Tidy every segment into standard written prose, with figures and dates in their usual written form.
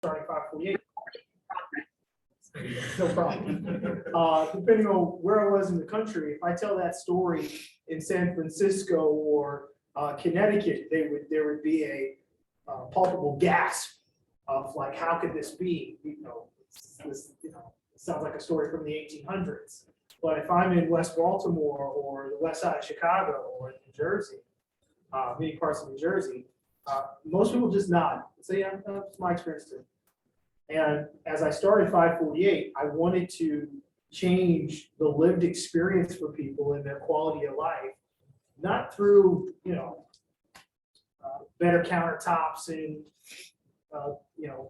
starting 548. No problem. Depending on where I was in the country, if I tell that story in San Francisco or Connecticut, there would be a palpable gasp of like, how could this be? This sounds like a story from the 1800s. But if I'm in West Baltimore or the west side of Chicago or New Jersey, many parts of New Jersey, most people just nod and say, yeah, that's my experience too. And as I started 548, I wanted to change the lived experience for people and their quality of life, not through, better countertops and,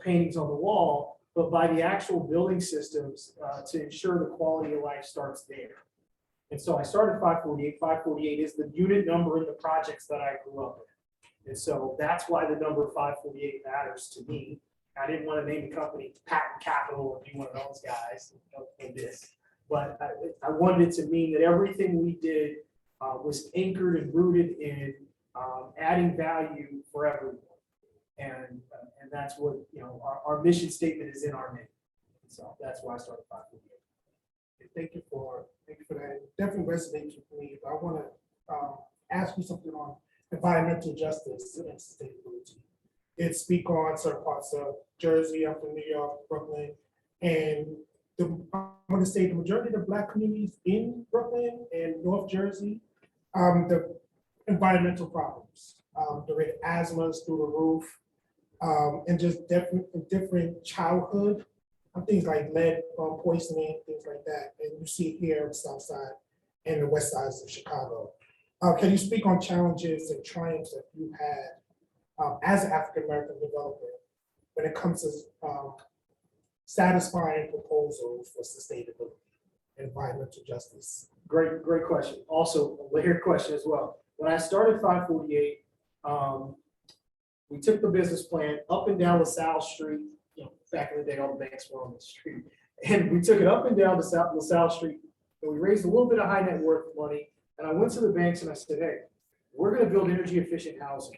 paintings on the wall, but by the actual building systems to ensure the quality of life starts there. And so I started 548. 548 is the unit number in the projects that I grew up in. And so that's why the number 548 matters to me. I didn't want to name the company Patton Captial or be one of those guys in this, but I wanted it to mean that everything we did was anchored and rooted in adding value for everyone. And that's what, our mission statement is in our name. So that's why I started 548. Thank you for that. It definitely resonates with me. But I want to ask you something on environmental justice and sustainability. It speak on certain parts of Jersey, I'm from New York, Brooklyn, and I want to say the majority of the Black communities in Brooklyn and North Jersey, the environmental problems, the rate of asthmas through the roof, and just different childhood, things like lead poisoning, things like that. And you see it here on the South Side and the West Sides of Chicago. Can you speak on challenges and triumphs that you had as an African-American developer when it comes to satisfying proposals for sustainability and environmental justice? Great question. Also a layered question as well. When I started 548, we took the business plan up and down LaSalle Street. Back in the day, all the banks were on the street. And we took it up and down LaSalle Street, and we raised a little bit of high net worth money. And I went to the banks and I said, hey, we're going to build energy efficient housing.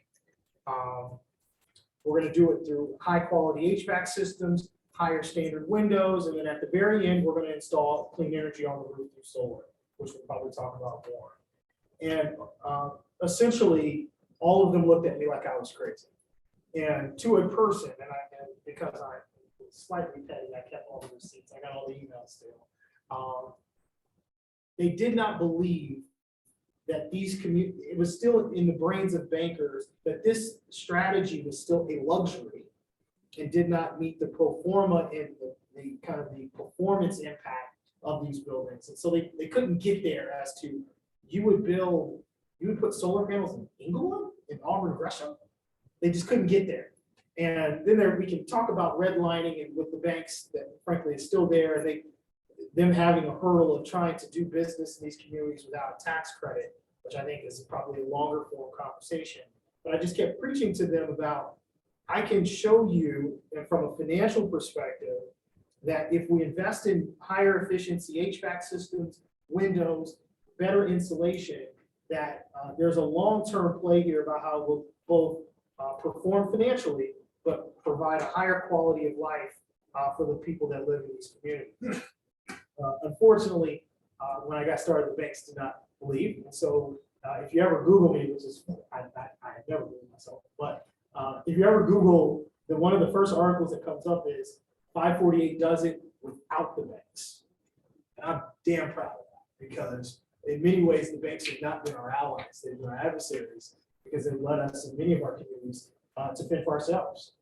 We're going to do it through high quality HVAC systems, higher standard windows, and then at the very end, we're going to install clean energy on the roof through solar, which we'll probably talk about more. And essentially, all of them looked at me like I was crazy. And to a person, and because I was slightly petty, I kept all the receipts. I got all the emails still. They did not believe that it was still in the brains of bankers that this strategy was still a luxury and did not meet the pro forma and the kind of the performance impact of these buildings. And so they couldn't get there as to, you would put solar panels in Inglewood, in Auburn, Gresham. They just couldn't get there. And then we can talk about redlining and with the banks that frankly is still there, them having a hurdle of trying to do business in these communities without a tax credit, which I think is probably a longer form conversation. But I just kept preaching to them about, I can show you, and from a financial perspective, that if we invest in higher efficiency HVAC systems, windows, better insulation, that there's a long-term play here about how we'll both perform financially, but provide a higher quality of life for the people that live in these communities. Unfortunately, when I got started, the banks did not believe. And so if you ever Google me, which is, I have never Googled myself, but if you ever Google, one of the first articles that comes up is 548 does it without the banks. And I'm damn proud of that, because in many ways, the banks have not been our allies, they've been our adversaries, because they led us in many of our communities to fend for ourselves.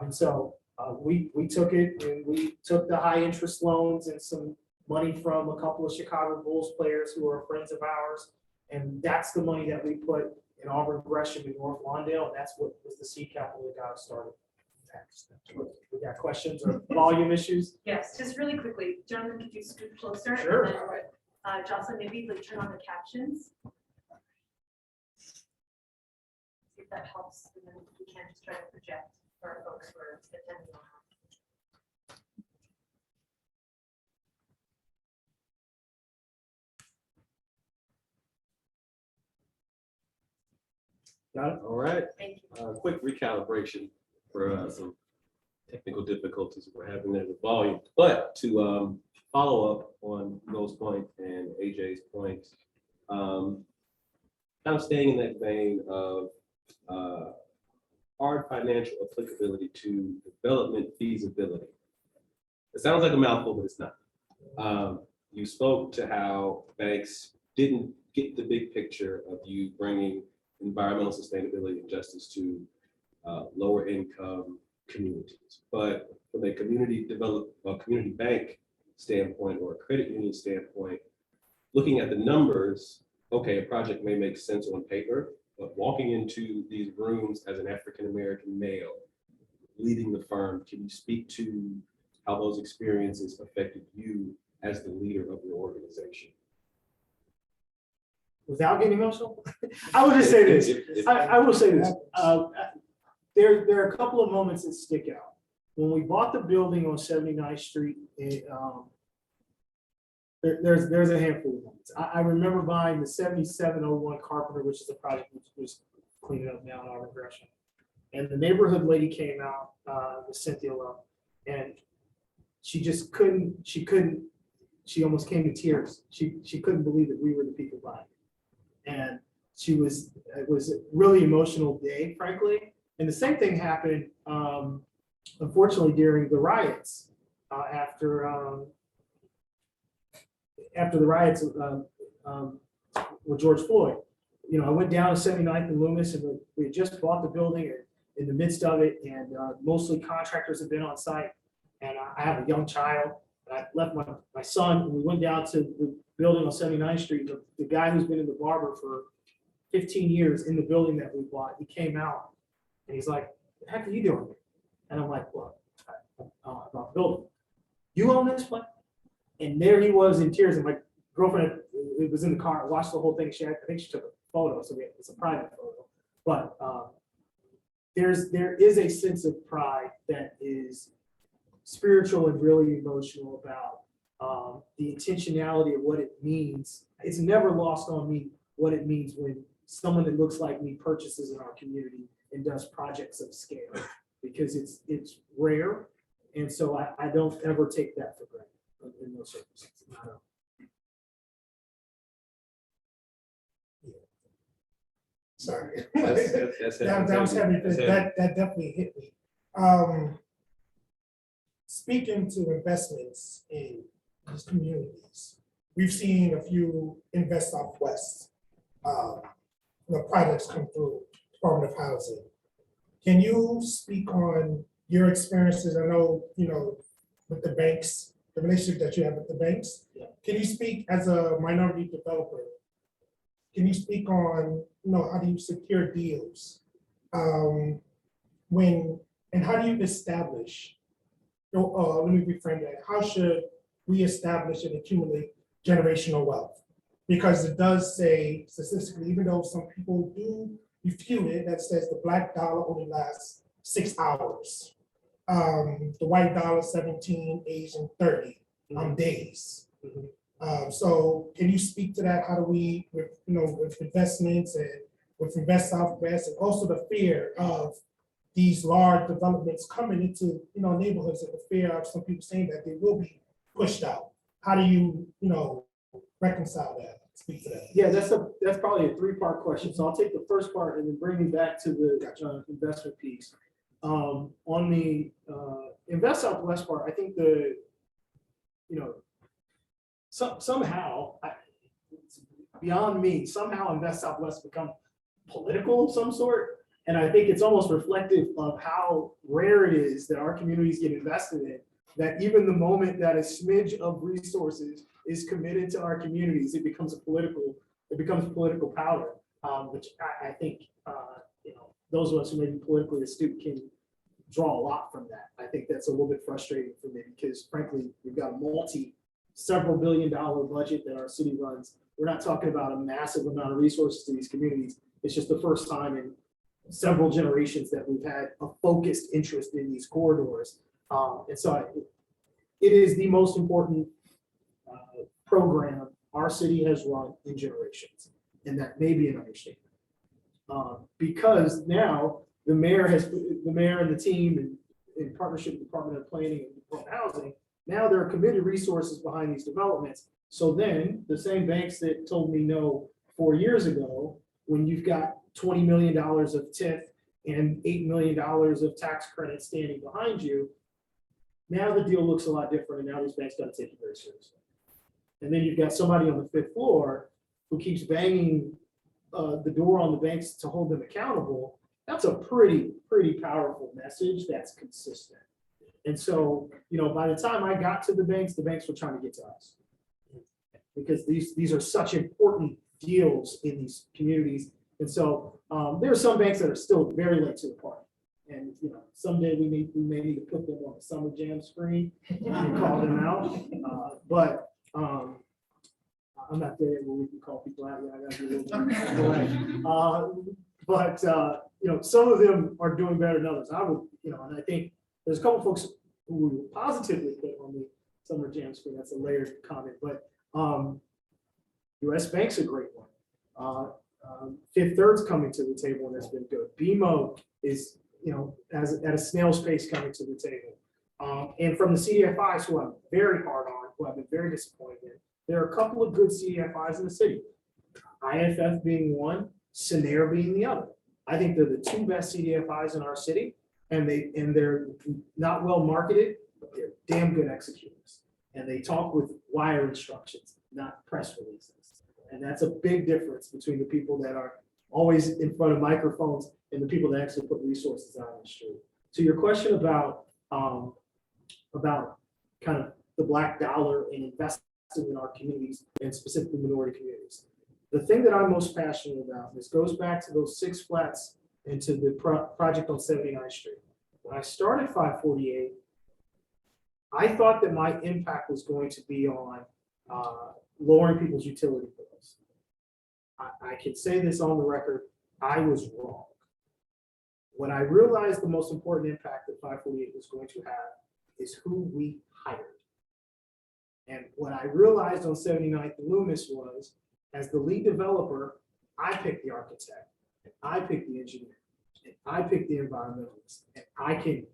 And so we took it, and we took the high interest loans and some money from a couple of Chicago Bulls players who are friends of ours. And that's the money that we put in Auburn, Gresham, and North Lawndale. And that's what was the seed capital that got us started. We got questions or volume issues? Yes, just really quickly. Jonathan, could you scoot closer? Sure. And then, Jocelyn, maybe like turn on the captions. See if that helps. And then we can just try to project for our folks who are attending on. Got it? All right. Thank you. Quick recalibration for some technical difficulties we're having there with volume. But to follow up on Noel's point and AJ's point, kind of staying in that vein of hard financial applicability to development feasibility. It sounds like a mouthful, but it's not. You spoke to how banks didn't get the big picture of you bringing environmental sustainability and justice to lower income communities. But from a community bank standpoint or a credit union standpoint, looking at the numbers, okay, a project may make sense on paper, but walking into these rooms as an African-American male, leading the firm, can you speak to how those experiences affected you as the leader of your organization? Without getting emotional, I will just say this. I will say this. There are a couple of moments that stick out. When we bought the building on 79th Street, there's a handful of moments. I remember buying the 7701 Carpenter, which is a project which was cleaning up now in our regression. And the neighborhood lady came out, with Cynthia Love, and she just couldn't, she almost came to tears. She couldn't believe that we were the people buying it. And it was a really emotional day, frankly. And the same thing happened, unfortunately, during the riots, after the riots with George Floyd. You know, I went down to 79th and Loomis, and we had just bought the building in the midst of it, and mostly contractors have been on site. And I have a young child, and I left my son, and we went down to the building on 79th Street. The guy who's been in the barber for 15 years in the building that we bought, he came out, and he's like, "What the heck are you doing here?" And I'm like, "Well, about the building. You own this place?" And there he was in tears, and my girlfriend was in the car, watched the whole thing. I think she took a photo, so it's a private photo. But there is a sense of pride that is spiritual and really emotional about the intentionality of what it means. It's never lost on me what it means when someone that looks like me purchases in our community and does projects of scale, because it's rare, and so I don't ever take that for granted. In those circumstances. Sorry. That's That was heavy. That definitely hit me. Speaking to investments in these communities, we've seen a few Invest Southwest projects come through Department of Housing. Can you speak on your experiences? I know, with the banks, the relationship that you have with the banks. Yeah. Can you speak as a minority developer? Can you speak on, how do you secure deals? And how do you establish, let me reframe that. How should we establish and accumulate generational wealth? Because it does say statistically, even though some people do refute it, that says the black dollar only lasts 6 hours. The white dollar 17, Asian 30 days. So can you speak to that? How do we, with investments and with Invest Southwest, and also the fear of these large developments coming into neighborhoods, and the fear of some people saying that they will be pushed out? How do you reconcile that? Speak to that. Yeah, that's probably a 3-part question. So I'll take the first part and then bring me back to the investment piece. On the Invest Southwest part, I think somehow, it's beyond me, somehow Invest Southwest become political of some sort. And I think it's almost reflective of how rare it is that our communities get invested in, that even the moment that a smidge of resources is committed to our communities, it becomes political powder, which I think, those of us who may be politically astute can draw a lot from that. I think that's a little bit frustrating for me because frankly, we've got a several billion-dollar budget that our city runs. We're not talking about a massive amount of resources to these communities. It's just the first time in several generations that we've had a focused interest in these corridors. And so it is the most important program our city has run in generations. And that may be an understatement. Because now the mayor and the team in partnership with the Department of Planning and Department of Housing, now there are committed resources behind these developments. So then the same banks that told me no 4 years ago, when you've got $20 million of TIF and $8 million of tax credit standing behind you, now the deal looks a lot different, and now these banks got to take it very seriously. And then you've got somebody on the 5th floor who keeps banging the door on the banks to hold them accountable. That's a pretty powerful message that's consistent. And so, by the time I got to the banks were trying to get to us. Because these are such important deals in these communities. And so there are some banks that are still very late to the party. And someday we may need to put them on the summer jam screen and call them out. But I'm not there where we can call people out. I gotta be a little bit polite. But some of them are doing better than others. I would, and I think there's a couple folks who will positively put on the summer jam screen. That's a layered comment, but US Bank's a great one. Fifth Third's coming to the table, and that's been good. BMO is, at a snail's pace coming to the table. And from the CDFIs, who I'm very hard on, who I've been very disappointed in, there are a couple of good CDFIs in the city. IFF being one, Scenair being the other. I think they're the two best CDFIs in our city, and they're not well marketed, but they're damn good executors. And they talk with wire instructions, not press releases. And that's a big difference between the people that are always in front of microphones and the people that actually put resources out on the street. So your question about kind of the black dollar and investing in our communities, and specifically minority communities. The thing that I'm most passionate about, this goes back to those 6 flats and to the project on 79th Street. When I started 548, I thought that my impact was going to be on lowering people's utility bills. I can say this on the record, I was wrong. When I realized the most important impact that 548 was going to have is who we hired. And what I realized on 79th and Loomis was, as the lead developer, I picked the architect, and I picked the engineer, and I picked the environmentalist, and I can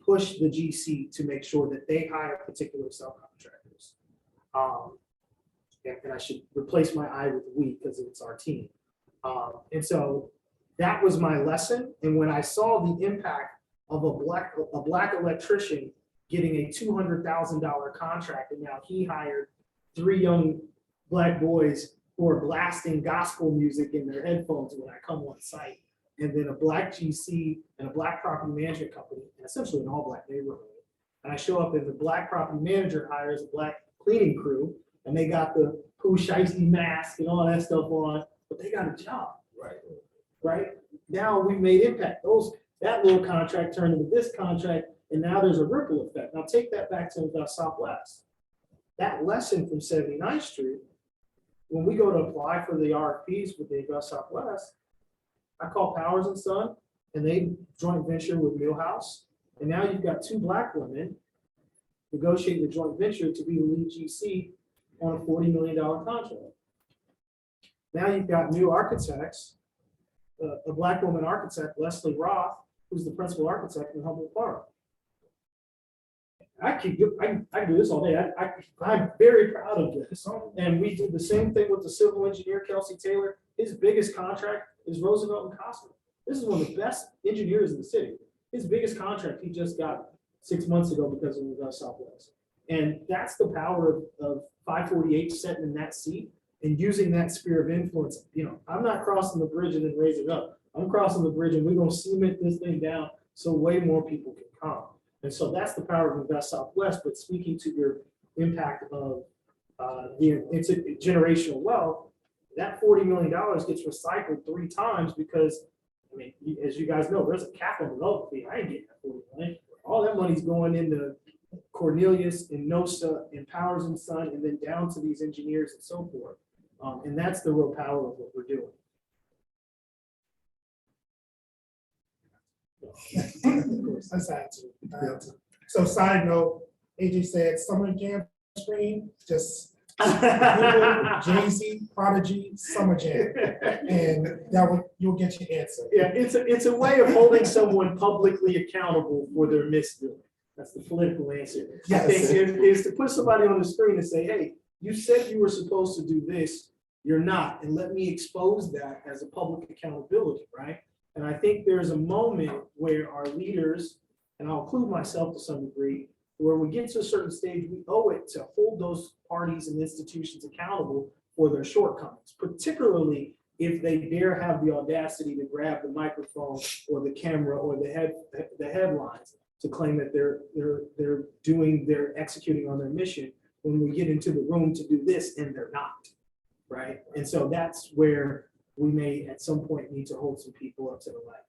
push the GC to make sure that they hire particular subcontractors. And I should replace my I with we because it's our team. And so that was my lesson. And when I saw the impact of a black electrician getting a $200,000 contract, and now he hired 3 young black boys who are blasting gospel music in their headphones when I come on site, and then a black GC and a black property management company, and essentially an all-black neighborhood. And I show up and the black property manager hires a black cleaning crew, and they got the poo shiesty mask and all that stuff on, but they got a job. Right? Now we've made impact. That little contract turned into this contract, and now there's a ripple effect. Now take that back to the Southwest. That lesson from 79th Street, when we go to apply for the RFPs with the Invest Southwest, I call Powers and Son, and they joint venture with Millhouse. And now you've got 2 black women negotiating the joint venture to be the lead GC on a $40 million contract. Now you've got new architects, a black woman architect, Leslie Roth, who's the principal architect in Humboldt Park. I can do this all day. I'm very proud of this. And we did the same thing with the civil engineer, Kelsey Taylor. His biggest contract is Roosevelt and Costner. This is one of the best engineers in the city. His biggest contract he just got 6 months ago because of the Southwest. And that's the power of 548 sitting in that seat and using that sphere of influence. I'm not crossing the bridge and then raise it up. I'm crossing the bridge and we're going to cement this thing down so way more people can come. And so that's the power of Invest Southwest. But speaking to your impact of it's a generational wealth, that $40 million gets recycled 3 times because, as you guys know, there's a capital development fee. I ain't getting that $40 million. All that money's going into Cornelius and NOSA and Powers and Son, and then down to these engineers and so forth. And that's the real power of what we're doing. Of course, that's attitude. So side note, AJ said summer jam screen, just Jay-Z, Prodigy, Summer Jam, and you'll get your answer. Yeah, it's a way of holding someone publicly accountable for their misdoing. That's the political answer. I think is to put somebody on the screen and say, hey, you said you were supposed to do this, you're not, and let me expose that as a public accountability, right? And I think there's a moment where our leaders, and I'll include myself to some degree, where we get to a certain stage, we owe it to hold those parties and institutions accountable for their shortcomings, particularly if they dare have the audacity to grab the microphone or the camera or the headlines to claim that they're executing on their mission when we get into the room to do this and they're not, right? And so that's where we may at some point need to hold some people up to the light.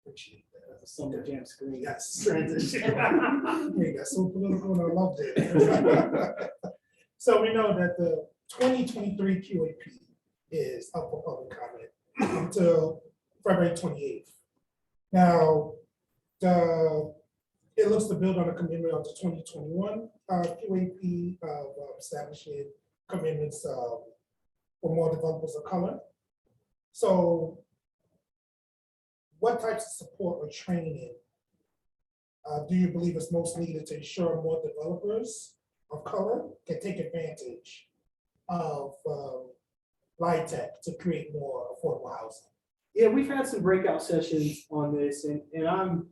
Appreciate that. That's a Summer Jam screen. Yes. Transition. Hey, that's so political, and I loved it. So we know that the 2023 QAP is up for public comment until February 28th. Now, it looks to build on a commitment of the 2021 QAP of establishing commitments for more developers of color. So what types of support or training do you believe is most needed to ensure more developers of color can take advantage of LIHTC to create more affordable housing? Yeah, we've had some breakout sessions on this, and I'm,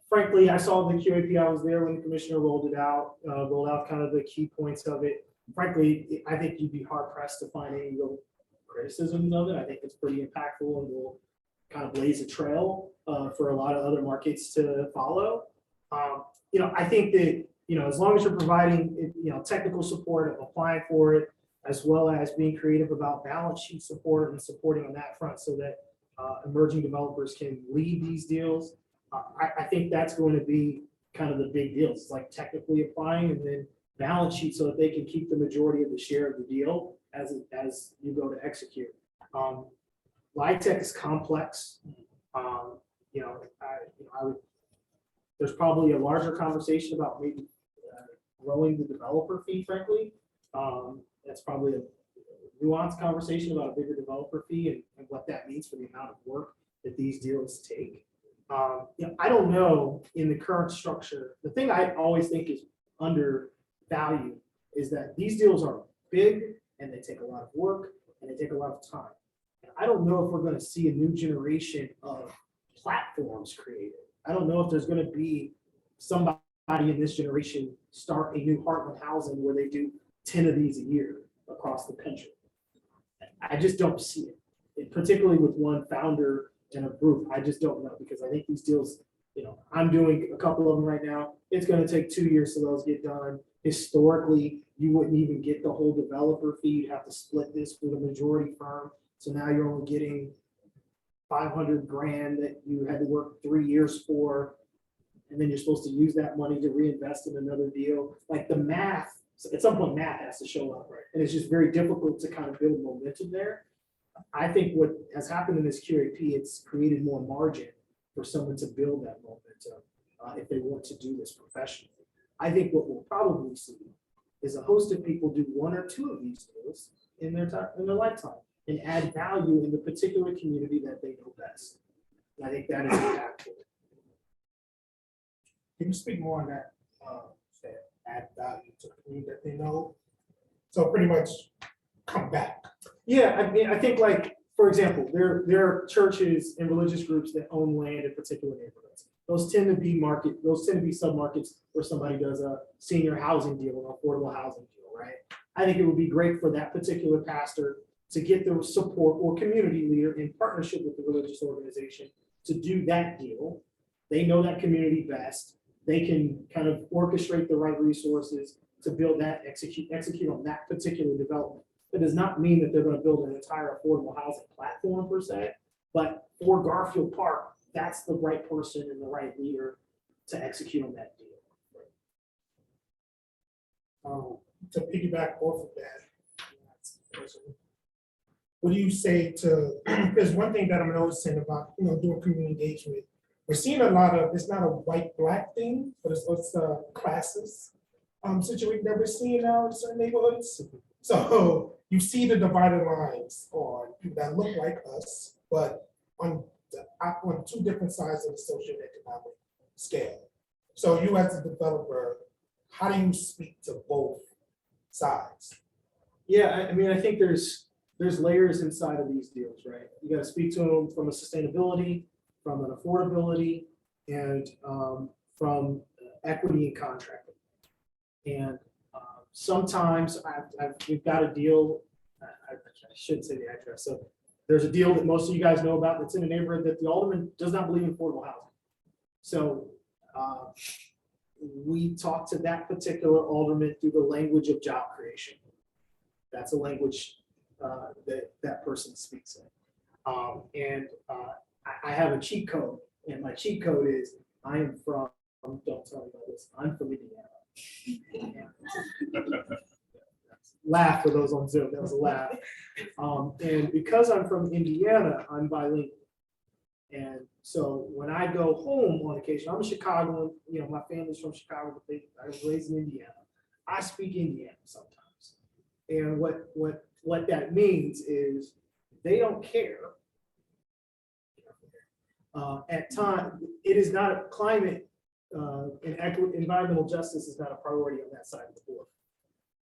frankly, I saw the QAP, I was there when the commissioner rolled out kind of the key points of it. Frankly, I think you'd be hard pressed to find any real criticisms of it. I think it's pretty impactful and will kind of blaze a trail for a lot of other markets to follow. I think that, as long as you're providing, technical support of applying for it, as well as being creative about balance sheet support and supporting on that front so that emerging developers can lead these deals. I think that's going to be kind of the big deal. It's like technically applying and then balance sheet so that they can keep the majority of the share of the deal as you go to execute. LIHTC is complex. There's probably a larger conversation about maybe growing the developer fee, frankly. That's probably a nuanced conversation about a bigger developer fee and what that means for the amount of work that these deals take. I don't know in the current structure, the thing I always think is undervalued is that these deals are big and they take a lot of work and they take a lot of time. And I don't know if we're going to see a new generation of platforms created. I don't know if there's going to be somebody in this generation start a new Heartland Housing where they do 10 of these a year across the country. I just don't see it, particularly with one founder and a group. I just don't know, because I think these deals, I'm doing a couple of them right now. It's going to take 2 years to those get done. Historically, you wouldn't even get the whole developer fee. You'd have to split this with a majority firm. So now you're only getting $500 grand that you had to work 3 years for. And then you're supposed to use that money to reinvest in another deal. Like the math, at some point math has to show up, right? And it's just very difficult to kind of build momentum there. I think what has happened in this QAP, it's created more margin for someone to build that momentum if they want to do this professionally. I think what we'll probably see is a host of people do 1 or 2 of these deals in their lifetime and add value in the particular community that they know best. And I think that is impactful. Can you speak more on that, add value to the community that they know? So pretty much come back. Yeah, I mean, I think, like, for example, there are churches and religious groups that own land in particular neighborhoods. Those tend to be submarkets where somebody does a senior housing deal or affordable housing deal, right? I think it would be great for that particular pastor to get the support or community leader in partnership with the religious organization to do that deal. They know that community best. They can kind of orchestrate the right resources to build that, execute on that particular development. That does not mean that they're going to build an entire affordable housing platform per se, but for Garfield Park, that's the right person and the right leader to execute on that deal. To piggyback off of that, what do you say to, there's one thing that I'm noticing about, doing community engagement. We're seeing a lot of, it's not a white-black thing, but it's classes. situation that we're seeing now in certain neighborhoods. So you see the divided lines on people that look like us, but on two different sides of the socioeconomic scale. So you as a developer, how do you speak to both sides? Yeah, I mean, I think there's layers inside of these deals, right? You gotta speak to them from a sustainability, from an affordability, and from equity and contracting. And sometimes we've got a deal, I shouldn't say the address, so there's a deal that most of you guys know about that's in a neighborhood that the alderman does not believe in affordable housing. So we talked to that particular alderman through the language of job creation. That's a language that person speaks in. I have a cheat code, and my cheat code is I am from, don't tell me about this, I'm from Indiana. Laugh for those on Zoom, that was a laugh. And because I'm from Indiana, I'm bilingual. And so when I go home on occasion, I'm a Chicagoan, you know, my family's from Chicago, but I was raised in Indiana. I speak Indiana sometimes. And what that means is they don't care. At time, it is not a climate and environmental justice is not a priority on that side of the board.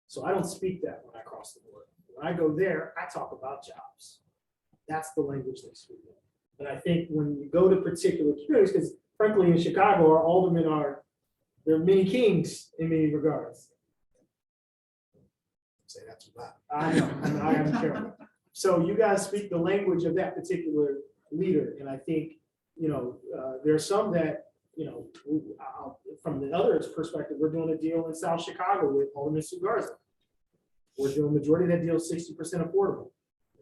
So I don't speak that when I cross the board. When I go there, I talk about jobs. That's the language they speak. And I think when you go to particular communities, because frankly in Chicago, our aldermen they're many kings in many regards. Say that too loud. I know, I am careful. So you guys speak the language of that particular leader. And I think, you know, there are some that, you know, from the other's perspective, we're doing a deal in South Chicago with Alderman Sue Garza. We're doing majority of that deal 60% affordable.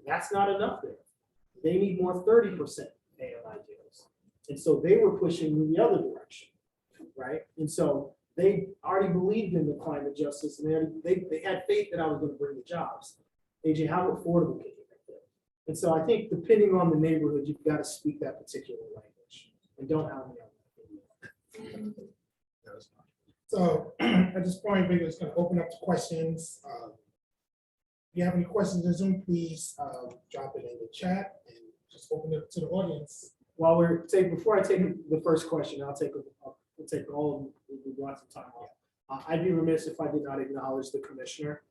That's not enough there. They need more 30% AMI deals. And so they were pushing in the other direction, right? And so they already believed in the climate justice and they had faith that I was going to bring the jobs. AJ, how affordable can you make that? And so I think depending on the neighborhood, you've got to speak that particular language and don't have me on that. So at this point, we're just going to open up to questions. If you have any questions in Zoom, please drop it in the chat and just open it to the audience. While before I take the first question, we'll take all of them. We want some time off. I'd be remiss if I did not acknowledge the commissioner.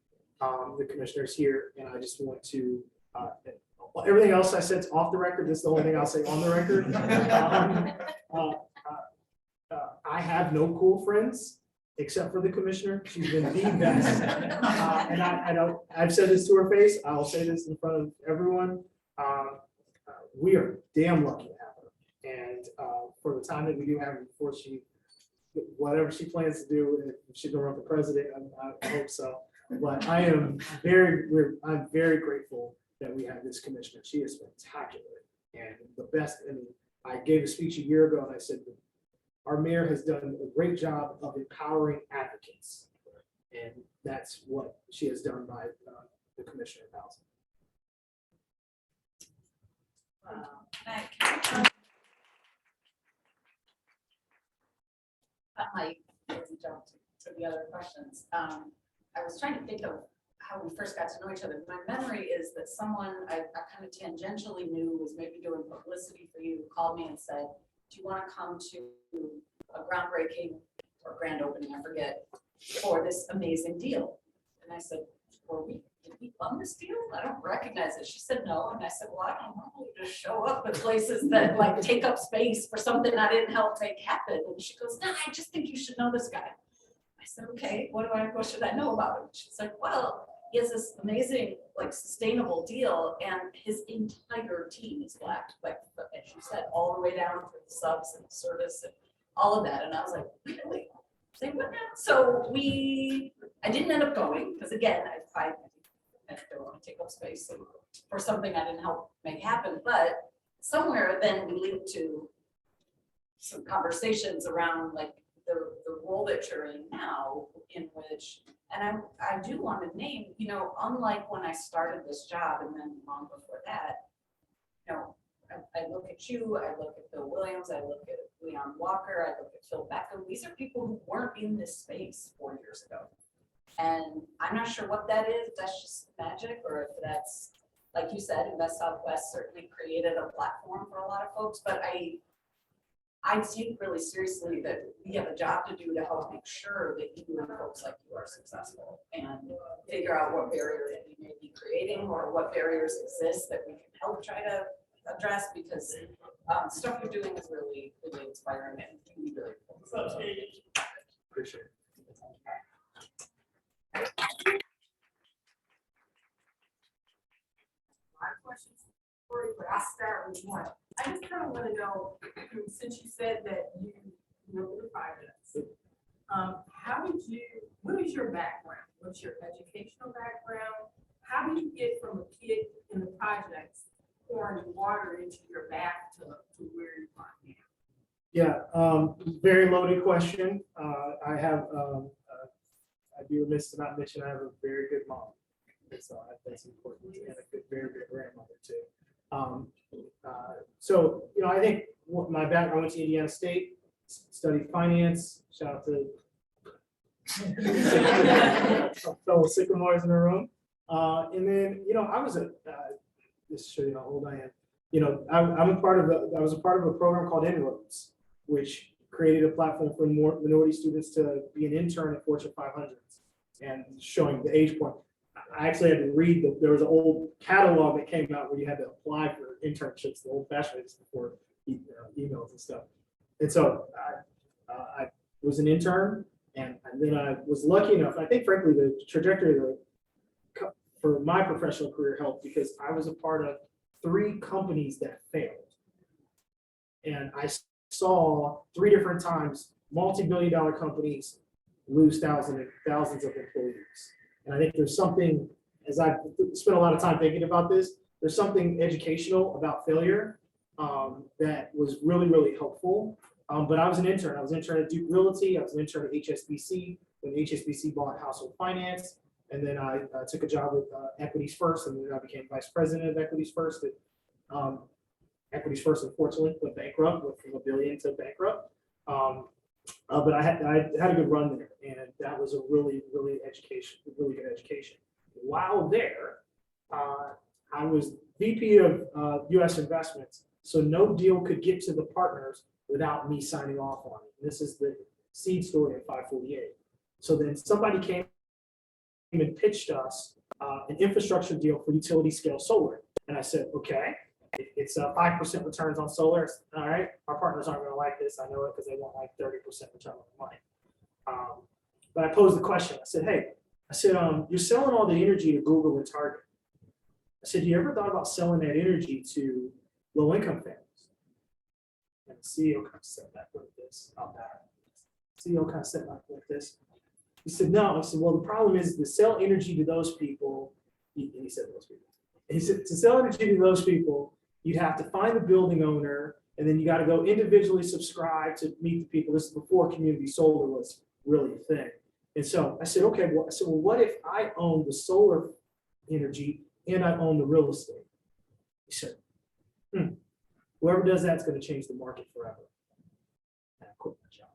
The commissioner's here, and I just want to. Everything else I said is off the record. This is the only thing I'll say on the record. I have no cool friends except for the commissioner. She's been the best. And I've said this to her face. I'll say this in front of everyone. We are damn lucky to have her. And for the time that we do have her before whatever she plans to do, if she's gonna run for president, I hope so. But I'm very grateful that we have this commissioner. She is spectacular and the best. And I gave a speech a year ago and I said, our mayor has done a great job of empowering advocates. And that's what she has done by the commissioner of housing. I jump to the other questions. I was trying to think of how we first got to know each other. My memory is that someone I kind of tangentially knew was maybe doing publicity for you called me and said, do you want to come to a groundbreaking or grand opening, I forget, for this amazing deal? And I said, did we fund this deal? I don't recognize it. She said no. And I said, well, I don't normally just show up at places that like take up space for something I didn't help make happen. And she goes, no, I just think you should know this guy. I said, okay, what should I know about him? She's like, well, he has this amazing, like, sustainable deal, and his entire team is Black, like, as you said, all the way down to the subs and the service and all of that. And I was like, really? Say what now? So I didn't end up going because again, I don't want to take up space for something I didn't help make happen. But somewhere then we linked to some conversations around like the role that you're in now, in which, and I do want to name, you know, unlike when I started this job and then long before that, you know, I look at you, I look at Bill Williams, I look at Leon Walker, I look at Phil Beckham. These are people who weren't in this space 4 years ago. And I'm not sure what that is, if that's just magic, or if that's, like you said, Invest Southwest certainly created a platform for a lot of folks, but I take really seriously that we have a job to do to help make sure that you and folks like you are successful and figure out what barriers we may be creating or what barriers exist that we can help try to address, because stuff you're doing is really, really inspiring and can be really cool. Appreciate it. My questions for you, but I'll start with one. I just kind of want to know, since you said that you work with finance, what is your background? What's your educational background? How do you get from a kid in the projects pouring water into your bathtub to where you are now? Yeah, very loaded question. I'd be remiss to not mention I have a very good mom. So that's important, and a good, very good grandmother too. So, I think my background, I went to Indiana State, studied finance, shout out to fellow Sycamores in the room. And then, I was just to show you how old I am. I was a part of a program called Inroads, which created a platform for more minority students to be an intern at Fortune 500s, and showing the age point. I actually had to read, there was an old catalog that came out where you had to apply for internships, the old fashioned ways before emails and stuff. And so I was an intern, and then I was lucky enough, I think frankly, the trajectory for my professional career helped because I was a part of 3 companies that failed. And I saw 3 different times multi-billion-dollar companies lose thousands of employees. And I think there's something, as I've spent a lot of time thinking about this, there's something educational about failure that was really, really helpful. But I was an intern. I was an intern at Duke Realty. I was an intern at HSBC when HSBC bought Household Finance. And then I took a job with Equities First, and then I became vice president of Equities First. Equities First, unfortunately, went bankrupt, went from $1 billion to bankrupt. But I had a good run there, and that was a really, really good education. While there, I was VP of U.S. investments, so no deal could get to the partners without me signing off on it. This is the seed story at 548. So then somebody came and pitched us an infrastructure deal for utility scale solar, and I said, okay. It's 5% returns on solar. All right, our partners aren't going to like this. I know it because they want like 30% return on the money. But I posed the question. I said, hey, you're selling all the energy to Google and Target. I said, you ever thought about selling that energy to low-income families? And the CEO kind of said that like this. CEO kind of said like this. He said, no. I said, well, the problem is to sell energy to those people. He said those people. He said, to sell energy to those people, you'd have to find the building owner, and then you got to go individually subscribe to meet the people. This is before community solar was really a thing. And so I said, okay, well, what if I own the solar energy and I own the real estate? He said, whoever does that's going to change the market forever. And I quit my job.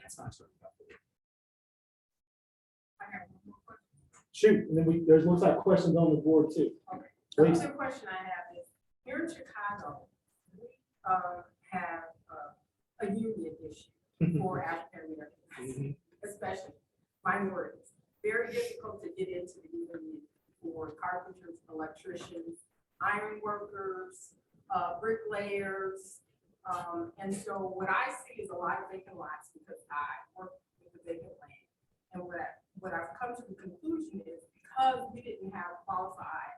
That's not certain about it. I have one more question. Shoot, and then there's looks like questions on the board too. Okay. Please. The other question I have is, here in Chicago, we have a union issue for African Americans, especially minorities. Very difficult to get into the union for carpenters, electricians, iron workers, bricklayers. And so what I see is a lot of vacant lots because I work with the vacant land. And what I've come to the conclusion is because we didn't have qualified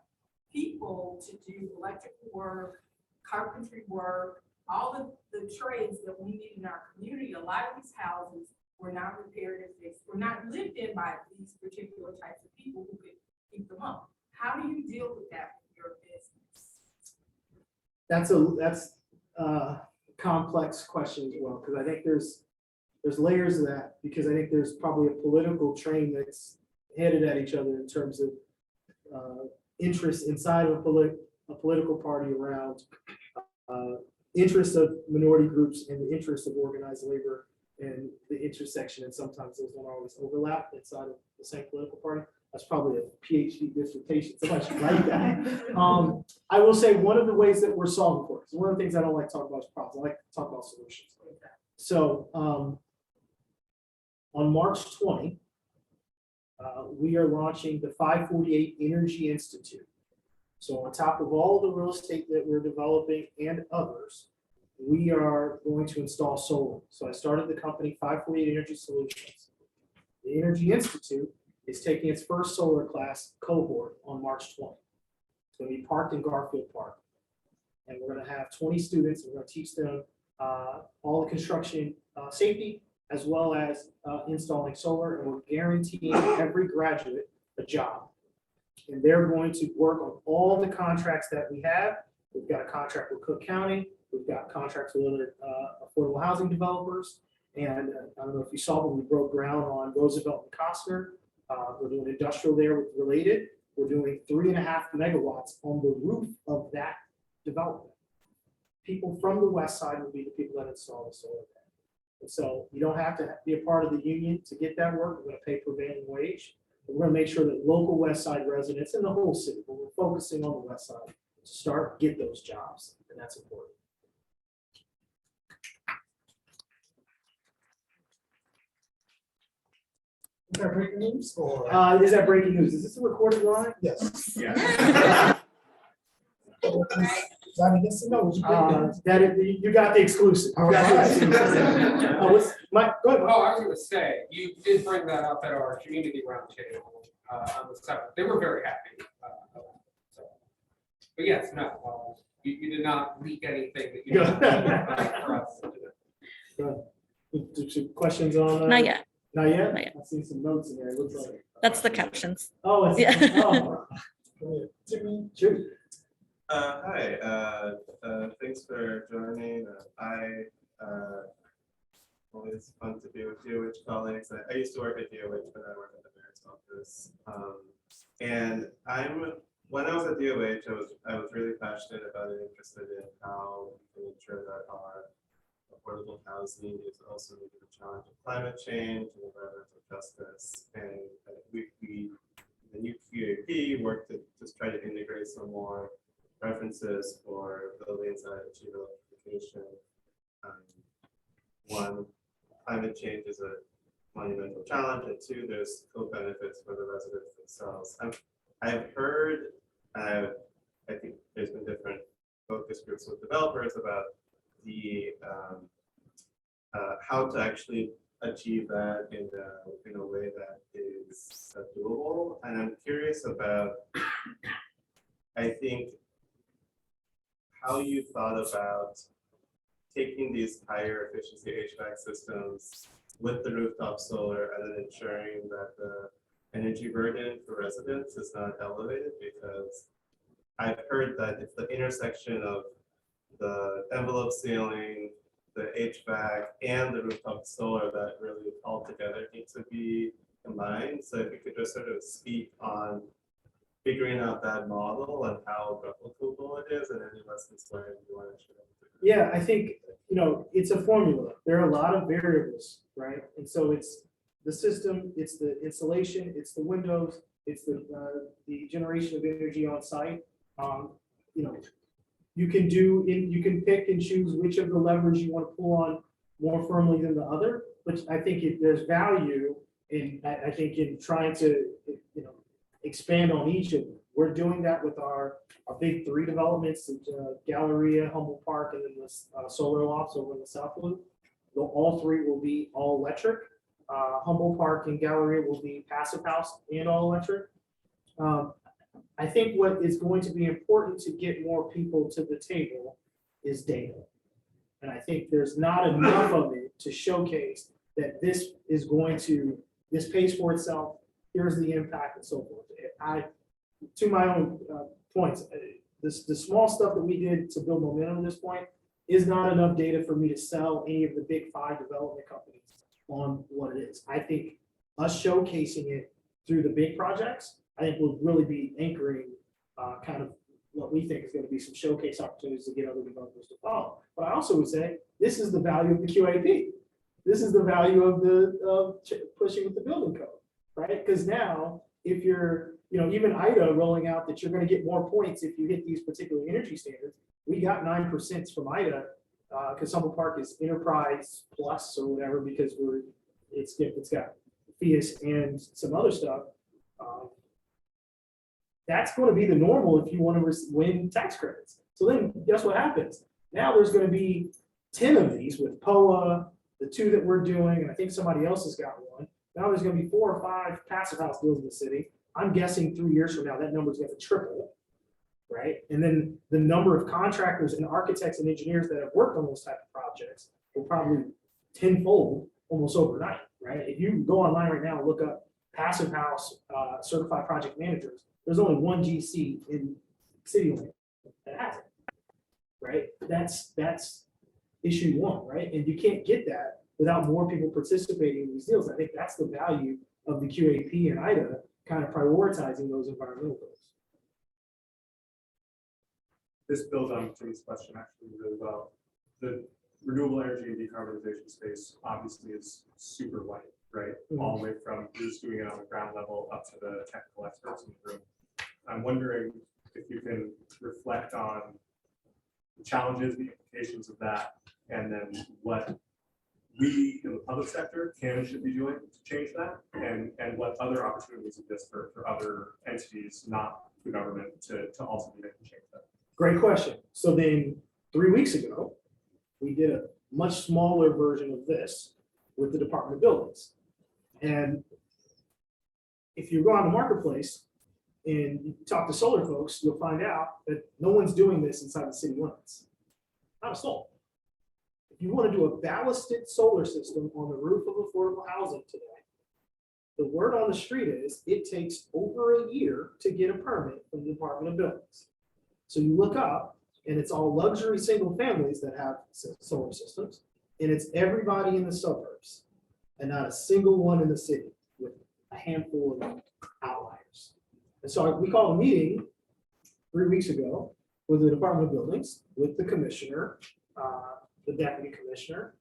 people to do electrical work, carpentry work, all the trades that we need in our community, a lot of these houses were not repaired and fixed, were not lived in by these particular types of people who could keep them up. How do you deal with that with your business? That's a complex question as well, because I think there's layers of that, because I think there's probably a political train that's headed at each other in terms of interest inside of a political party around interests of minority groups and the interests of organized labor and the intersection, and sometimes those don't always overlap inside of the same political party. That's probably a PhD dissertation. Somebody should write that. I will say one of the ways that we're solving for it, 'cause one of the things I don't like to talk about is problems. I like to talk about solutions. So on March 20, we are launching the 548 Energy Institute. So on top of all the real estate that we're developing and others, we are going to install solar. So I started the company 548 Energy Solutions. The Energy Institute is taking its first solar class cohort on March 20. It's going to be parked in Garfield Park. And we're going to have 20 students. We're going to teach them all the construction safety, as well as installing solar. And we're guaranteeing every graduate a job. And they're going to work on all the contracts that we have. We've got a contract with Cook County. We've got contracts with other affordable housing developers. And I don't know if you saw, but we broke ground on Roosevelt and Costner. We're doing industrial there with Related. We're doing 3.5 megawatts on the roof of that development. People from the west side will be the people that install the solar panel. And so you don't have to be a part of the union to get that work. We're going to pay prevailing wage. But we're going to make sure that local west side residents in the whole city, but we're focusing on the west side, to get those jobs. And that's important. Is that breaking news or? Is that breaking news? Is this a recorded line? Yes. Yeah. Johnny, yes or no? Was you breaking news? That is, you got the exclusive. You got the exclusive. Go ahead. Oh, I was gonna say, you did bring that up at our community roundtable on the 7th. They were very happy. So. But yes, no, you did not leak anything that you. Good. For us. Questions on? Not yet. Not yet? Not yet. I've seen some notes in there. It looks like. That's the captions. Oh, it's. Yeah. Oh. Go ahead. Jimmy. Shoot. Hi, thanks for joining. Always fun to be with DOH colleagues. I used to work at DOH, but I work at the mayor's office. And when I was at DOH, I was really passionate about and interested in how we can ensure that our affordable housing is also meeting the challenge of climate change and environmental justice. And the new QAP worked to just try to integrate some more references for buildings that achieve electrification. One, climate change is a monumental challenge, and two, there's co-benefits for the residents themselves. I've heard, I think there's been different focus groups with developers about the how to actually achieve that in a way that is doable. And I'm curious about, I think, how you thought about taking these higher efficiency HVAC systems with the rooftop solar and then ensuring that the energy burden for residents is not elevated, because I've heard that it's the intersection of the envelope ceiling, the HVAC, and the rooftop solar that really all together need to be combined. So if you could just sort of speak on figuring out that model and how replicable it is and any lessons learned you want to share. Yeah, I think, it's a formula. There are a lot of variables, right? And so it's the system, it's the insulation, it's the windows, it's the generation of energy on site. You can pick and choose which of the levers you want to pull on more firmly than the other, but I think there's value in trying to, expand on each of them. We're doing that with our big 3 developments, Galleria, Humboldt Park, and then the solar lofts over in the South Loop. All 3 will be all electric. Humboldt Park and Galleria will be passive house and all electric. I think what is going to be important to get more people to the table is data. And I think there's not enough of it to showcase that this pays for itself, here's the impact and so forth. To my own points, the small stuff that we did to build momentum at this point is not enough data for me to sell any of the big 5 development companies on what it is. I think us showcasing it through the big projects, I think will really be anchoring kind of what we think is going to be some showcase opportunities to get other developers to follow. But I also would say, this is the value of the QAP. This is the value of pushing with the building code, right? Because now, if you're, even IDA rolling out that you're going to get more points if you hit these particular energy standards. We got 9% from IDA, because Humboldt Park is Enterprise Plus or whatever, because it's got FIAS and some other stuff. That's going to be the normal if you want to win tax credits. So then guess what happens? Now there's going to be 10 of these with POA, the 2 that we're doing, and I think somebody else has got one. Now there's going to be 4 or 5 passive house deals in the city. I'm guessing 3 years from now, that number is going to triple, right? And then the number of contractors and architects and engineers that have worked on those type of projects will probably tenfold almost overnight, right? If you go online right now and look up passive house certified project managers, there's only one GC in city limit that has it, right? That's issue 1, right? And you can't get that without more people participating in these deals. I think that's the value of the QAP and IDA kind of prioritizing those environmental goals. This builds on Jimmy's question actually really well. The renewable energy and decarbonization space obviously is super wide, right? All the way from who's doing it on the ground level up to the technical experts in the room. I'm wondering if you can reflect on the challenges, the implications of that, and then what we in the public sector can and should be doing to change that, and what other opportunities exist for other entities, not the government, to also be able to change that. Great question. So then 3 weeks ago, we did a much smaller version of this with the Department of Buildings. And if you go on the marketplace and you talk to solar folks, you'll find out that no one's doing this inside the city limits. Not a soul. If you want to do a ballasted solar system on the roof of affordable housing today, the word on the street is it takes over a year to get a permit from the Department of Buildings. So you look up and it's all luxury single families that have solar systems, and it's everybody in the suburbs and not a single one in the city, with a handful of outliers. And so we called a meeting 3 weeks ago with the Department of Buildings, with the commissioner, the deputy commissioner,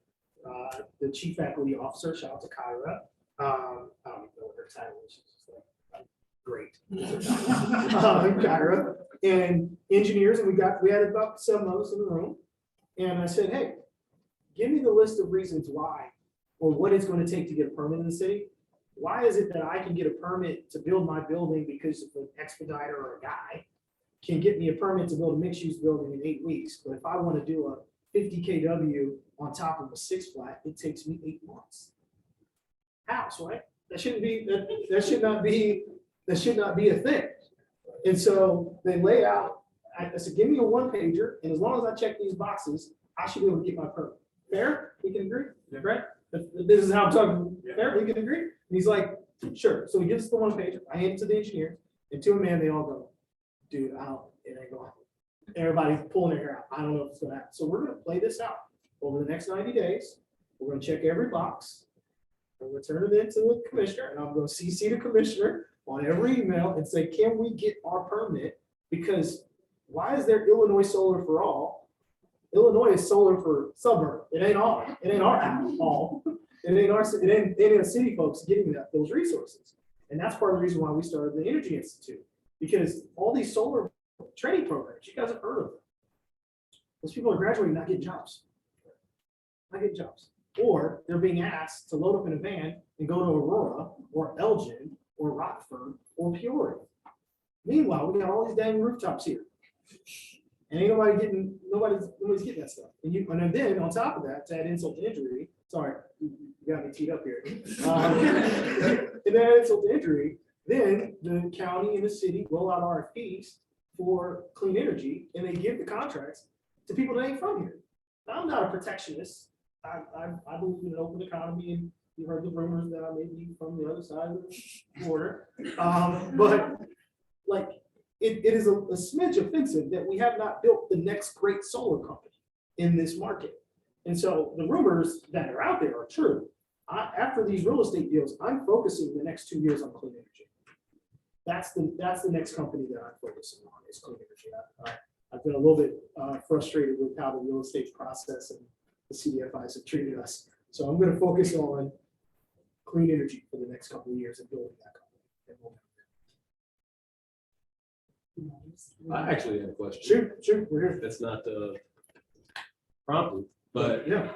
the chief faculty officer, shout out to Kyra. I don't even know what her title is. She's just like, great. Kyra, and engineers, and we had about 7 of us in the room. And I said, hey, give me the list of reasons why, or what it's going to take to get a permit in the city. Why is it that I can get a permit to build my building because of an expediter or a guy can get me a permit to build a mixed-use building in 8 weeks, but if I want to do a 50 kW on top of a 6 flat, it takes me 8 months. House, right? That shouldn't be that should not be a thing. And so they lay out. I said, give me a 1-pager, and as long as I check these boxes, I should be able to get my permit. Fair? We can agree, right? This is how I'm talking. Fair? We can agree. And he's like, sure. So he gives us the 1-pager. I hand it to the engineer, and to a man, they all go, dude, it ain't going to happen. Everybody's pulling their hair out. I don't know if it's going to happen. So we're going to play this out over the next 90 days. We're going to check every box. I'm going to turn it into the commissioner, and I'm going to CC the commissioner on every email and say, can we get our permit? Because why is there Illinois Solar for All? Illinois is solar for suburb. It ain't all. It ain't our all. It ain't our. It ain't city folks getting those resources. And that's part of the reason why we started the Energy Institute, because all these solar training programs, you guys have heard of them. Those people are graduating, not getting jobs. Not getting jobs. Or they're being asked to load up in a van and go to Aurora or Elgin or Rockford or Peoria. Meanwhile, we got all these dang rooftops here. And ain't nobody's getting that stuff. And then on top of that, to add insult to injury, sorry, you got me teed up here. And then add insult to injury, then the county and the city roll out RFPs for clean energy, and they give the contracts to people that ain't from here. Now, I'm not a protectionist. I believe in an open economy, and you heard the rumors that I may be from the other side of the border. But like, it is a smidge offensive that we have not built the next great solar company in this market. And so the rumors that are out there are true. After these real estate deals, I'm focusing the next 2 years on clean energy. that's the next company that I'm focusing on is clean energy. I've been a little bit frustrated with how the real estate process and the CDFIs have treated us. So I'm going to focus on clean energy for the next couple of years and building that company. I actually have a question. Sure, we're here. That's not prompted, but Yeah.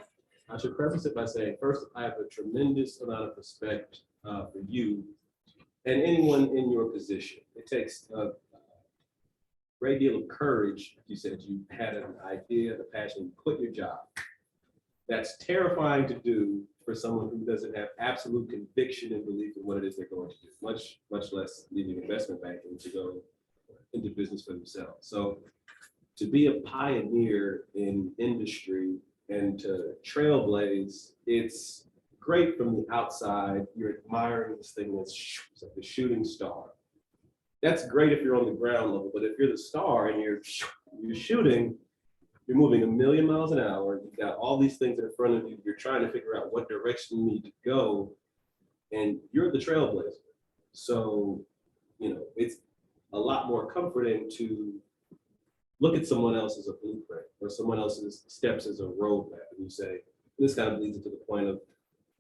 I should preface it by saying, first, I have a tremendous amount of respect for you and anyone in your position. It takes a great deal of courage. You said you had an idea, the passion, you quit your job. That's terrifying to do for someone who doesn't have absolute conviction and belief in what it is they're going to do, much less leaving investment banking to go into business for themselves. So to be a pioneer in industry and to trailblaze, it's great from the outside. You're admiring this thing that's like the shooting star. That's great if you're on the ground level, but if you're the star and you're shooting, you're moving 1,000,000 miles an hour. You've got all these things in front of you. You're trying to figure out what direction you need to go, and you're the trailblazer. So, it's a lot more comforting to look at someone else as a blueprint or someone else's steps as a roadmap, and you say, this kind of leads it to the point of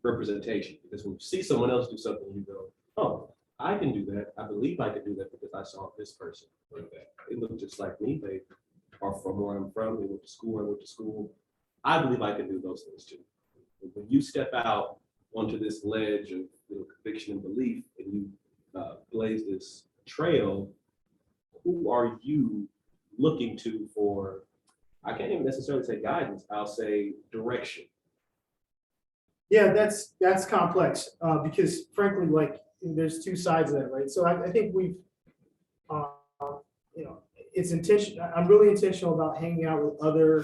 representation. Because when you see someone else do something, you go, oh, I can do that. I believe I can do that because I saw this person do that. They look just like me. They are from where I'm from. They went to school. I went to school. I believe I can do those things too. When you step out onto this ledge of conviction and belief, and you blaze this trail, who are you looking to for? I can't even necessarily say guidance. I'll say direction. Yeah, that's complex because frankly, like there's two sides of that, right? So I think we've, it's intentional. I'm really intentional about hanging out with other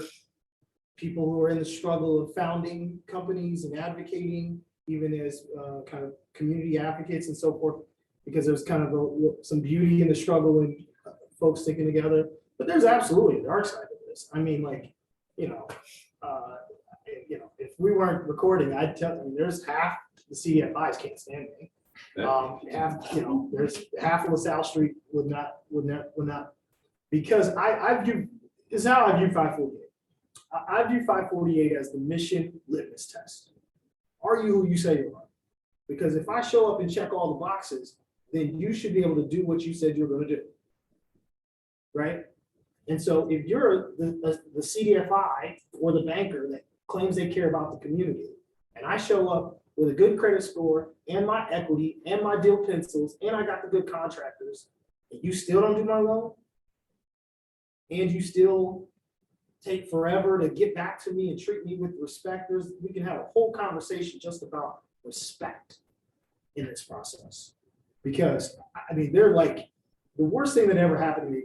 people who are in the struggle of founding companies and advocating, even as kind of community advocates and so forth, because there's kind of some beauty in the struggle and folks sticking together. But there's absolutely a dark side of this. I mean, like, if we weren't recording, I'd tell you, there's half the CDFIs can't stand me. There's half of LaSalle Street would not, because I view, this is how I view 548. I view 548 as the mission litmus test. Are you who you say you are? Because if I show up and check all the boxes, then you should be able to do what you said you're going to do. Right? And so if you're the CDFI or the banker that claims they care about the community, and I show up with a good credit score and my equity and my deal pencils, and I got the good contractors, and you still don't do my loan, and you still take forever to get back to me and treat me with respect, we can have a whole conversation just about respect in this process. Because, I mean, they're like, the worst thing that ever happened to me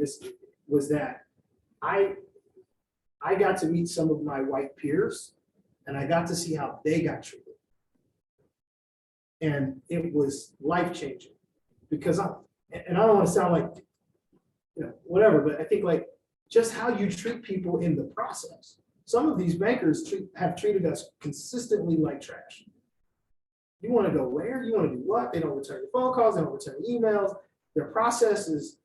was that I got to meet some of my white peers, and I got to see how they got treated. And it was life-changing because I don't want to sound like, whatever, but I think like just how you treat people in the process. Some of these bankers have treated us consistently like trash. You want to go where? You want to do what? They don't return your phone calls. They don't return emails. Their process is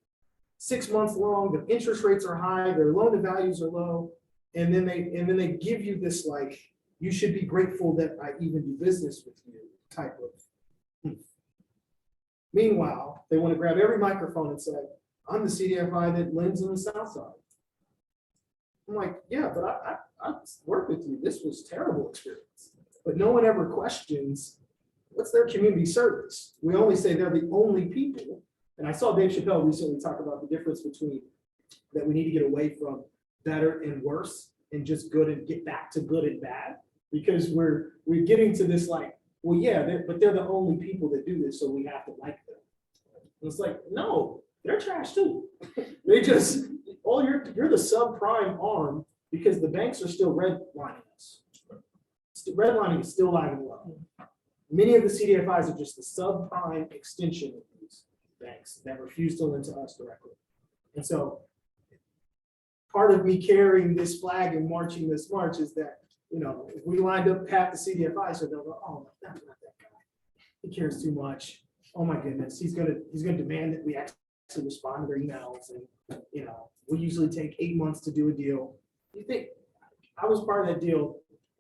6 months long. The interest rates are high. Their loan to values are low. And then they give you this like, you should be grateful that I even do business with you type of. Meanwhile, they want to grab every microphone and say, I'm the CDFI that lends in the South Side. I'm like, yeah, but I worked with you. This was a terrible experience. But no one ever questions what's their community service. We only say they're the only people. And I saw Dave Chappelle recently talk about the difference between that we need to get away from better and worse and just good and get back to good and bad, because we're getting to this like, well, yeah, but they're the only people that do this, so we have to like them. And it's like, no, they're trash too. They just, you're the subprime arm because the banks are still redlining us. Redlining is still alive and well. Many of the CDFIs are just the subprime extension of these banks that refuse to lend to us directly. And so part of me carrying this flag and marching this march is that, if we lined up half the CDFIs, so they'll go, oh, that's not that guy. He cares too much. oh my goodness, he's gonna demand that we actually respond to their emails, and, you know, we usually take 8 months to do a deal. You think, I was part of that deal,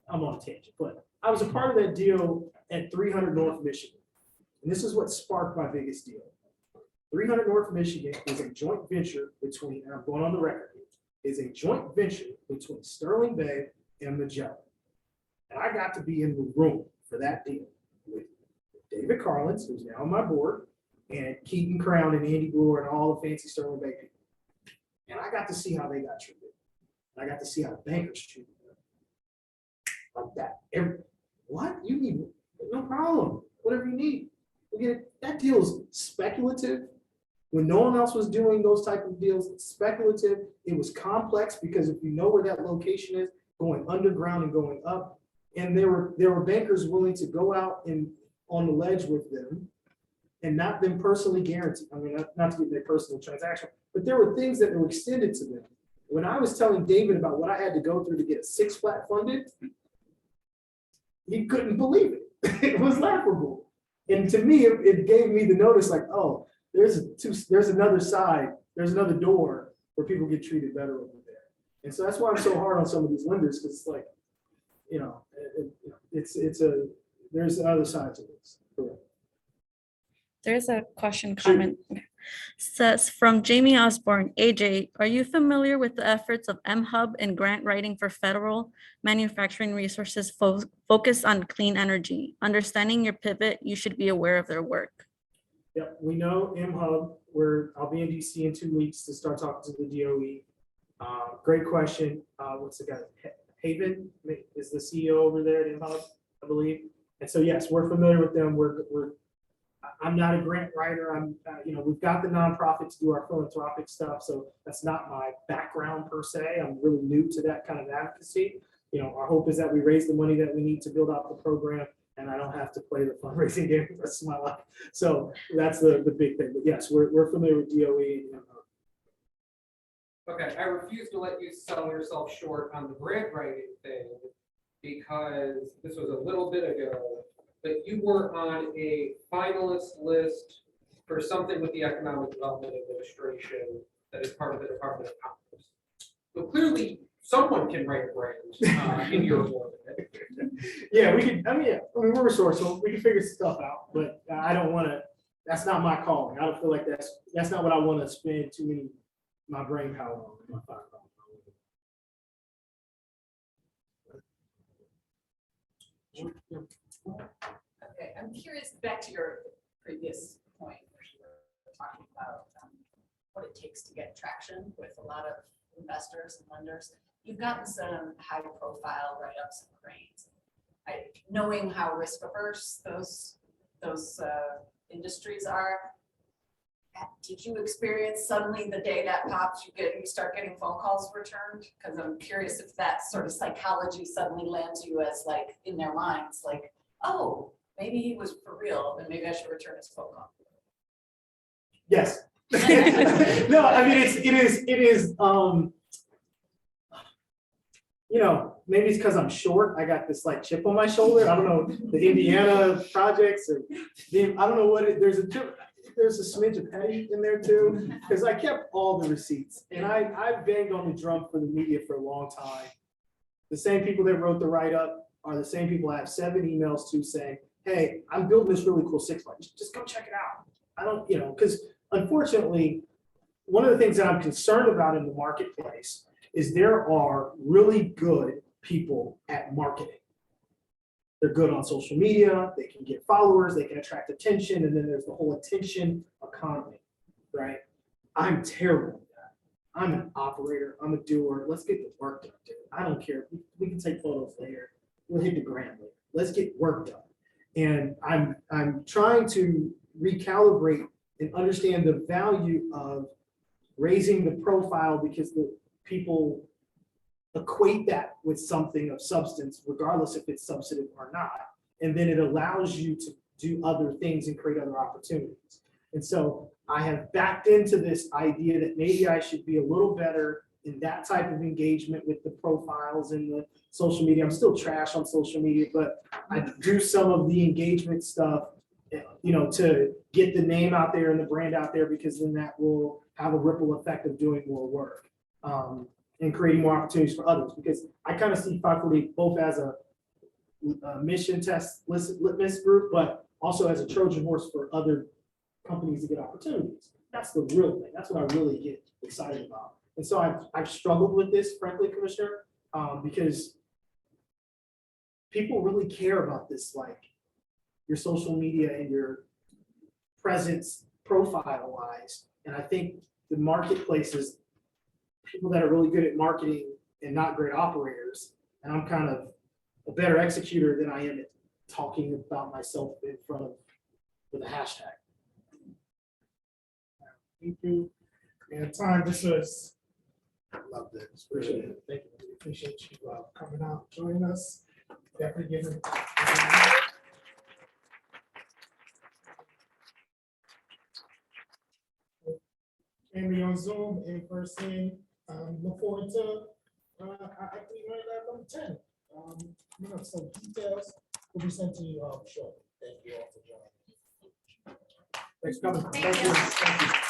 I'm on a tangent, but I was a part of that deal at 300 North Michigan. And this is what sparked my biggest deal. 300 North Michigan is a joint venture between, and I'm going on the record, is a joint venture between Sterling Bay and Magellan. And I got to be in the room for that deal with David Carlins, who's now on my board, and Keaton Crown and Andy Brewer and all the fancy Sterling Bay people. And I got to see how they got treated. I got to see how the bankers treated them. Like that. What? You need, no problem. Whatever you need. We get it. That deal is speculative. When no one else was doing those type of deals, it's speculative. It was complex because if you know where that location is, going underground and going up, and there were bankers willing to go out and on the ledge with them and not them personally guaranteed. I mean, not to get their personal transaction, but there were things that were extended to them. When I was telling David about what I had to go through to get a 6 flat funded, he couldn't believe it. It was laughable. And to me, it gave me the notice like, oh, there's another side, there's another door where people get treated better over there. And so that's why I'm so hard on some of these lenders, because it's like, you know, there's the other side to this. There's a question comment. Says from Jamie Osborne, AJ, are you familiar with the efforts of MHub in grant writing for federal manufacturing resources focused on clean energy? Understanding your pivot, you should be aware of their work. Yep, we know MHub, I'll be in DC in 2 weeks to start talking to the DOE. Great question. What's the guy? Haven is the CEO over there at MHub, I believe. And so, yes, we're familiar with them. I'm not a grant writer. We've got the nonprofit to do our philanthropic stuff. So that's not my background per se. I'm really new to that kind of advocacy. You know, our hope is that we raise the money that we need to build out the program, and I don't have to play the fundraising game for the rest of my life. So that's the big thing. But yes, we're familiar with DOE. Okay, I refuse to let you sell yourself short on the grant writing thing, because this was a little bit ago, but you were on a finalist list for something with the Economic Development Administration that is part of the Department of Commerce. So clearly, someone can write a grant in your orbit. Yeah, we can. We're resourceful. We can figure stuff out, but I don't want to. That's not my calling. I don't feel like that's not what I want to spend my brain power on. Okay, I'm curious, back to your previous point, where you were talking about what it takes to get traction with a lot of investors and lenders. You've gotten some high profile write-ups and grants. Knowing how risk averse those industries are, did you experience suddenly the day that pops, you start getting phone calls returned? Because I'm curious if that sort of psychology suddenly lands you as like in their minds, like, oh, maybe he was for real, and maybe I should return his phone call. Yes. No, I mean it is. Maybe it's because I'm short. I got this like chip on my shoulder. I don't know the Indiana projects, or I don't know what it. There's a smidge of petty in there too, because I kept all the receipts, and I banged on the drum for the media for a long time. The same people that wrote the write-up are the same people I have 7 emails to saying, hey, I'm building this really cool 6-pack. Just come check it out. I don't, because unfortunately, one of the things that I'm concerned about in the marketplace is there are really good people at marketing. They're good on social media, they can get followers, they can attract attention, and then there's the whole attention economy, right? I'm terrible at that. I'm an operator, I'm a doer. Let's get the work done, dude. I don't care. We can take photos later. We'll hit the ground later. Let's get work done. And I'm trying to recalibrate and understand the value of raising the profile, because the people equate that with something of substance, regardless if it's substantive or not. And then it allows you to do other things and create other opportunities. And so I have backed into this idea that maybe I should be a little better in that type of engagement with the profiles and the social media. I'm still trash on social media, but I do some of the engagement stuff you know, to get the name out there and the brand out there, because then that will have a ripple effect of doing more work. And creating more opportunities for others, because I kind of see 548 both as a mission test litmus group, but also as a Trojan horse for other companies to get opportunities. That's the real thing. That's what I really get excited about. And so I've struggled with this, frankly, Commissioner, because people really care about this, like your social media and your presence profile wise. And I think the marketplace is people that are really good at marketing and not great operators. And I'm kind of a better executor than I am at talking about myself in front of with a hashtag. Thank you. And time, this was, I love this. Appreciate it. Thank you. We appreciate you coming out, joining us. Definitely giving. Family on Zoom, in person, look forward to, I think we're at number 10. You know, some details will be sent to you, shortly. Thank you all for joining. Thanks for coming. Thank you. Thank you.